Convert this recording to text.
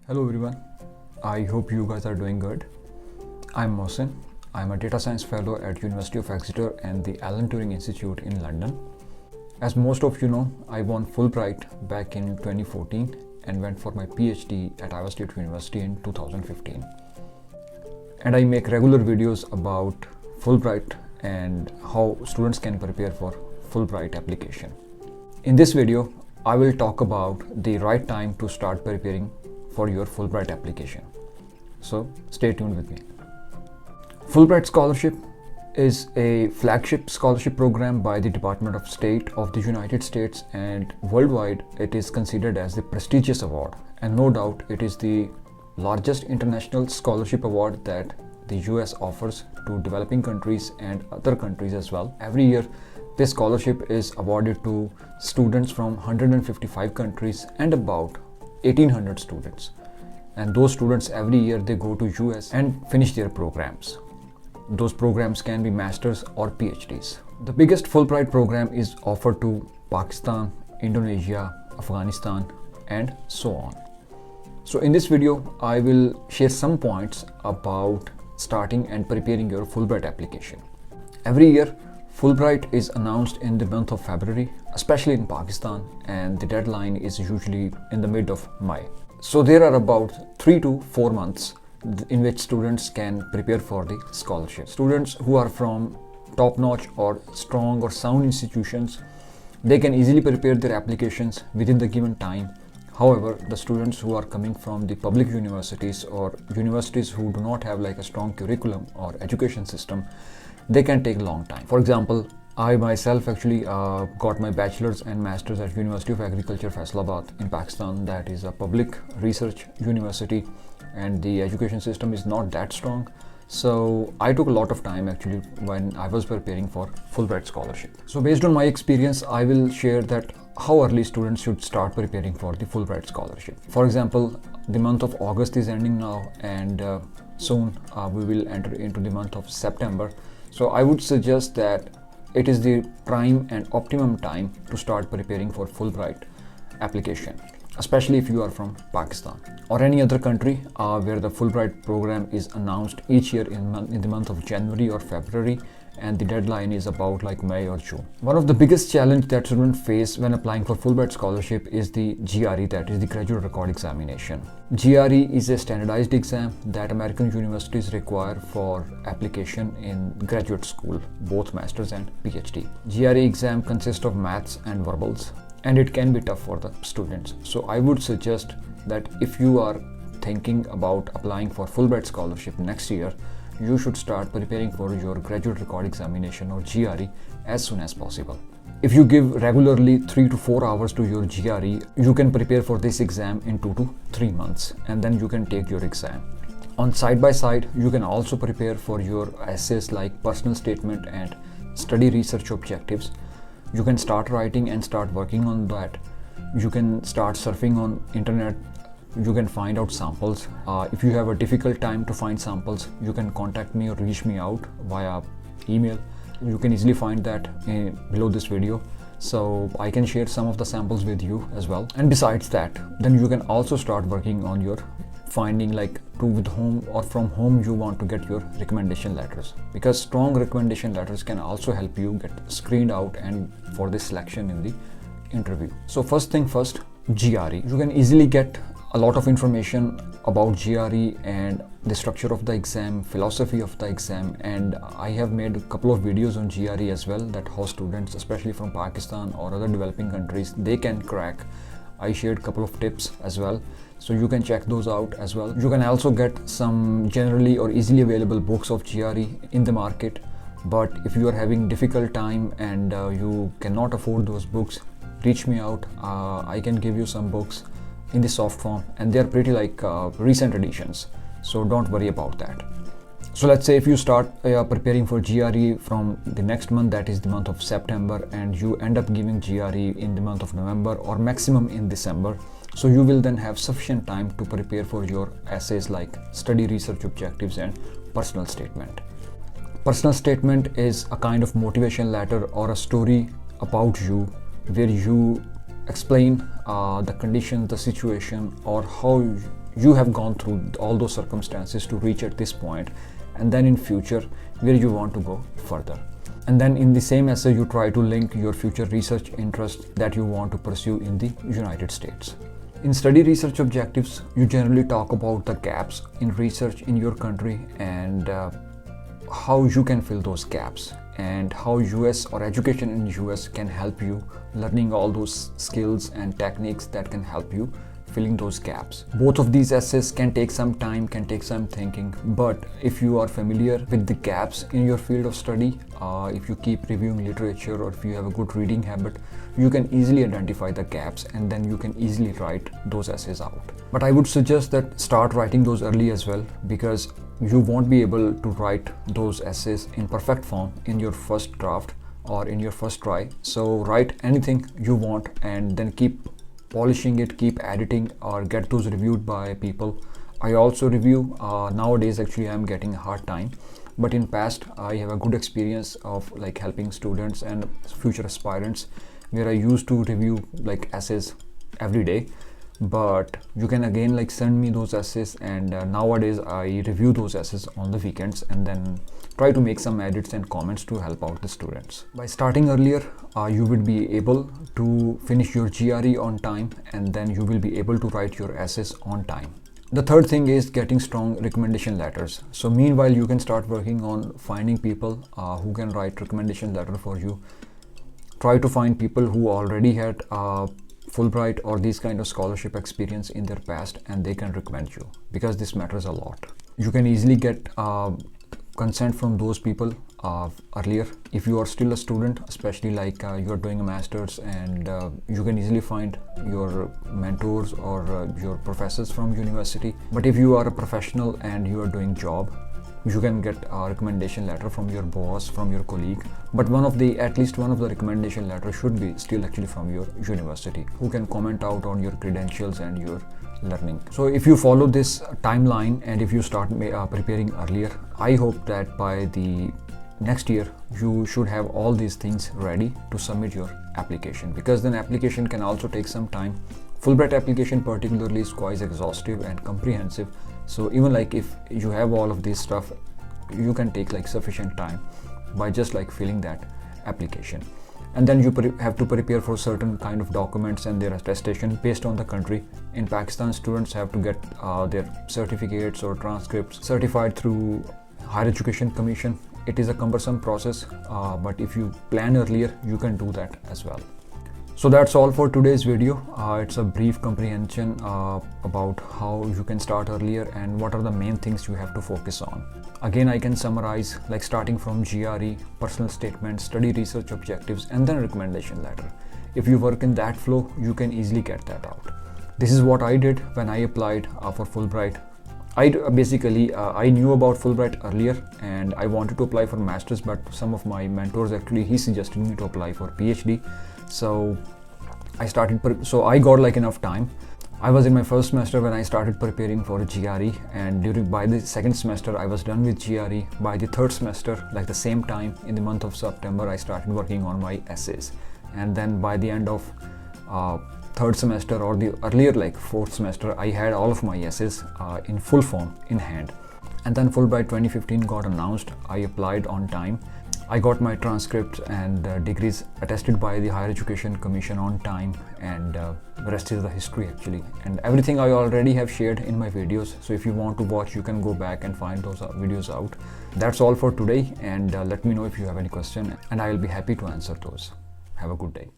Hello everyone, I hope you guys are doing good. I'm Mohsin. I'm a data science fellow at University of Exeter and the Alan Turing Institute in London. As most of you know, I won Fulbright back in 2014 and went for my PhD at Iowa State University in 2015. And I make regular videos about Fulbright and how students can prepare for Fulbright application. In this video, I will talk about the right time to start preparing for your Fulbright application. So stay tuned with me. Fulbright Scholarship is a flagship scholarship program by the Department of State of the United States, and worldwide it is considered as the prestigious award, and no doubt it is the largest international scholarship award that the US offers to developing countries and other countries as well. Every year this scholarship is awarded to students from 155 countries and about 1800 students, and those students every year they go to US and finish their programs. Those programs can be masters or PhDs. The biggest Fulbright program is offered to Pakistan, Indonesia, Afghanistan, and so on. So in this video I will share some points about starting and preparing your Fulbright application. Every year Fulbright is announced in the month of February, especially in Pakistan, and the deadline is usually in the mid of May. So there are about 3 to 4 months in which students can prepare for the scholarship. Students who are from top-notch or strong or sound institutions, they can easily prepare their applications within the given time. However, the students who are coming from the public universities or universities who do not have like a strong curriculum or education system, they can take a long time. For example, I myself actually got my bachelor's and master's at University of Agriculture, Faisalabad in Pakistan. That is a public research university, and the education system is not that strong. So I took a lot of time actually when I was preparing for Fulbright scholarship. So based on my experience, I will share that how early students should start preparing for the Fulbright scholarship. For example, the month of August is ending now, and soon we will enter into the month of September. So I would suggest that it is the prime and optimum time to start preparing for Fulbright application, especially if you are from Pakistan or any other country where the Fulbright program is announced each year in the month of January or February, and the deadline is about like May or June. One of the biggest challenge that students face when applying for Fulbright scholarship is the GRE, that is the Graduate Record Examination. GRE is a standardized exam that American universities require for application in graduate school, both masters and PhD. GRE exam consists of maths and verbals, and it can be tough for the students. So I would suggest that if you are thinking about applying for Fulbright scholarship next year, you should start preparing for your Graduate Record Examination or GRE as soon as possible. If you give regularly 3 to 4 hours to your GRE, you can prepare for this exam in 2 to 3 months, and then you can take your exam. On side by side, you can also prepare for your essays like personal statement and study research objectives. You can start writing and start working on that. You can start surfing on internet. You can find out samples. If you have a difficult time to find samples, you can contact me or reach me out via email. You can easily find that below this video, so I can share some of the samples with you as well. And besides that, then you can also start working on your finding like to with whom or from whom you want to get your recommendation letters, because strong recommendation letters can also help you get screened out and for the selection in the interview. So first thing first, GRE. You can easily get a lot of information about GRE and the structure of the exam, philosophy of the exam, and I have made a couple of videos on GRE as well, that how students especially from Pakistan or other developing countries they can crack. I shared a couple of tips as well, so you can check those out as well. You can also get some generally or easily available books of GRE in the market, but if you are having difficult time and you cannot afford those books, reach me out. I can give you some books in the soft form, and they are pretty like recent editions, so don't worry about that. So let's say if you start preparing for GRE from the next month, that is the month of September, and you end up giving GRE in the month of November or maximum in December, so you will then have sufficient time to prepare for your essays like study research objectives and personal statement. Personal statement is a kind of motivation letter or a story about you where you explain the condition, the situation, or how you have gone through all those circumstances to reach at this point, and then in future where you want to go further. And then in the same essay you try to link your future research interests that you want to pursue in the United States. In study research objectives, you generally talk about the gaps in research in your country and how you can fill those gaps, and how US or education in US can help you learning all those skills and techniques that can help you filling those gaps. Both of these essays can take some time, can take some thinking, but if you are familiar with the gaps in your field of study, if you keep reviewing literature or if you have a good reading habit, you can easily identify the gaps and then you can easily write those essays out. But I would suggest that start writing those early as well, because you won't be able to write those essays in perfect form in your first draft or in your first try. So write anything you want and then keep polishing it, keep editing, or get those reviewed by people. I also review nowadays. Actually I'm getting a hard time, but in past I have a good experience of like helping students and future aspirants where I used to review like essays every day. But you can again like send me those essays, and nowadays I review those essays on the weekends and then try to make some edits and comments to help out the students. By starting earlier, you will be able to finish your GRE on time, and then you will be able to write your essays on time. The third thing is getting strong recommendation letters. So meanwhile you can start working on finding people who can write recommendation letter for you. Try to find people who already had Fulbright or these kind of scholarship experience in their past, and they can recommend you, because this matters a lot. You can easily get consent from those people earlier if you are still a student, especially like you are doing a master's, and you can easily find your mentors or your professors from university. But if you are a professional and you are doing job, you can get a recommendation letter from your boss, from your colleague, but at least one of the recommendation letter should be still actually from your university, who can comment out on your credentials and your learning. So if you follow this timeline and if you start preparing earlier, I hope that by the next year you should have all these things ready to submit your application, because then application can also take some time. Fulbright application particularly is quite exhaustive and comprehensive. So even like if you have all of this stuff, you can take like sufficient time by just like filling that application. And then you have to prepare for certain kind of documents and their attestation based on the country. In Pakistan, students have to get their certificates or transcripts certified through Higher Education Commission. It is a cumbersome process, but if you plan earlier, you can do that as well. So that's all for today's video. It's a brief comprehension about how you can start earlier and what are the main things you have to focus on. Again, I can summarize like starting from GRE, personal statement, study research objectives, and then recommendation letter. If you work in that flow, you can easily get that out. This is what I did when I applied for Fulbright. I knew about Fulbright earlier and I wanted to apply for masters, but some of my mentors actually he suggested me to apply for PhD. So I got like enough time. I was in my first semester when I started preparing for GRE, and by the second semester I was done with GRE. By the third semester, like the same time in the month of September, I started working on my essays, and then by the end of third semester or the earlier like fourth semester, I had all of my essays in full form in hand. And then Fulbright 2015 got announced. I applied on time. I got my transcripts and degrees attested by the Higher Education Commission on time, and the rest is the history actually. And everything I already have shared in my videos, so if you want to watch, you can go back and find those videos out. That's all for today, and let me know if you have any question and I will be happy to answer those. Have a good day.